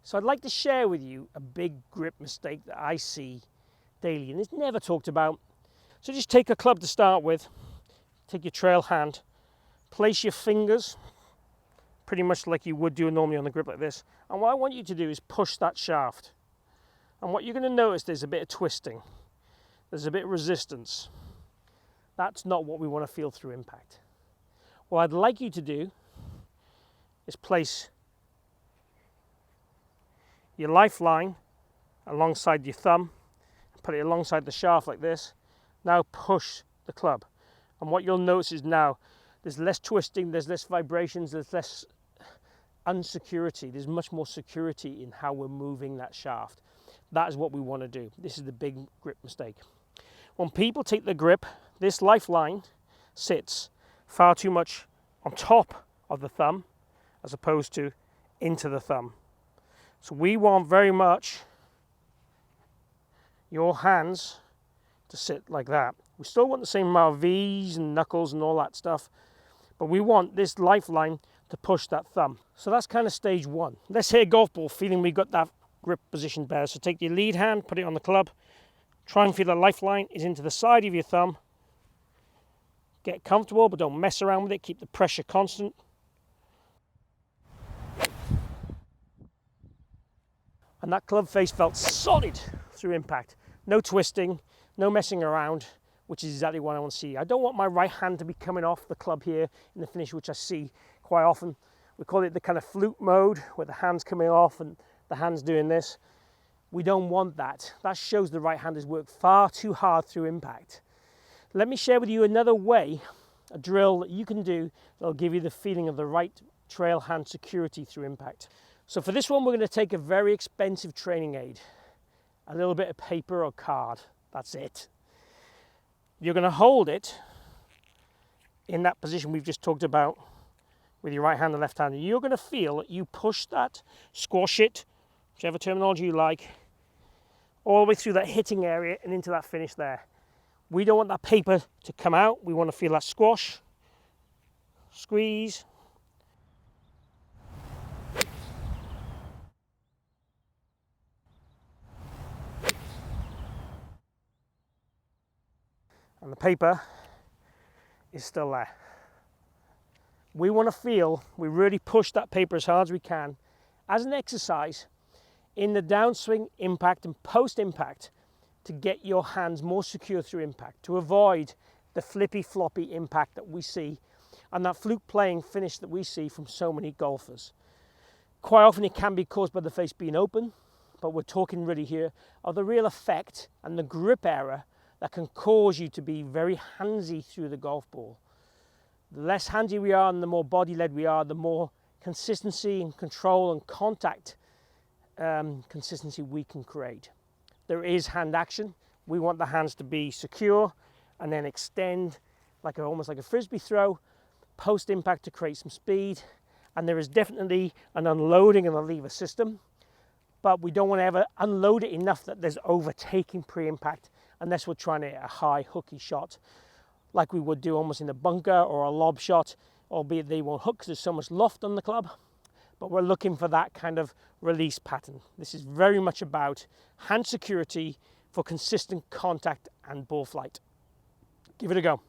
So I'd like to share with you a big grip mistake that I see daily and it's never talked about. So just take a club to start with, take your trail hand, place your fingers pretty much like you would do normally on the grip like this, and what I want you to do is push that shaft. And what you're going to notice, there's a bit of twisting, there's a bit of resistance. That's not what we want to feel through impact. What I'd like you to do is place your lifeline alongside your thumb, put it alongside the shaft like this. Now push the club, and what you'll notice is now there's less twisting, there's less vibrations, there's less unsecurity, there's much more security in how we're moving that shaft. That is what we want to do. This is the big grip mistake. When people take the grip, this lifeline sits far too much on top of the thumb as opposed to into the thumb. So we want very much your hands to sit like that. We still want the same amount of V's and knuckles and all that stuff, but we want this lifeline to push that thumb. So that's kind of stage one. Let's hit a golf ball feeling we got that grip position better. So take your lead hand, put it on the club, try and feel the lifeline is into the side of your thumb. Get comfortable, but don't mess around with it. Keep the pressure constant. And that club face felt solid through impact. No twisting, no messing around, which is exactly what I want to see. I don't want my right hand to be coming off the club here in the finish, which I see quite often. We call it the kind of flute mode, where the hand's coming off and the hand's doing this. We don't want that. That shows the right hand has worked far too hard through impact. Let me share with you another way, a drill that you can do that'll give you the feeling of the right trail hand security through impact. So for this one, we're going to take a very expensive training aid, a little bit of paper or card. That's it. You're going to hold it in that position we've just talked about with your right hand and left hand. And you're going to feel that you push that, squash it, whichever terminology you like, all the way through that hitting area and into that finish there. We don't want that paper to come out. We want to feel that squash, squeeze. And the paper is still there. We want to feel we really push that paper as hard as we can as an exercise in the downswing, impact and post-impact to get your hands more secure through impact, to avoid the flippy floppy impact that we see and that fluke playing finish that we see from so many golfers. Quite often it can be caused by the face being open, but we're talking really here of the real effect and the grip error that can cause you to be very handsy through the golf ball. The less handsy we are and the more body-led we are, the more consistency and control and contact consistency we can create. There is hand action. We want the hands to be secure and then extend almost like a frisbee throw, post-impact to create some speed. And there is definitely an unloading and a lever system, but we don't want to ever unload it enough that there's overtaking pre-impact unless we're trying to hit a high hooky shot like we would do almost in a bunker or a lob shot, albeit they won't hook because there's so much loft on the club. But we're looking for that kind of release pattern. This is very much about hand security for consistent contact and ball flight. Give it a go.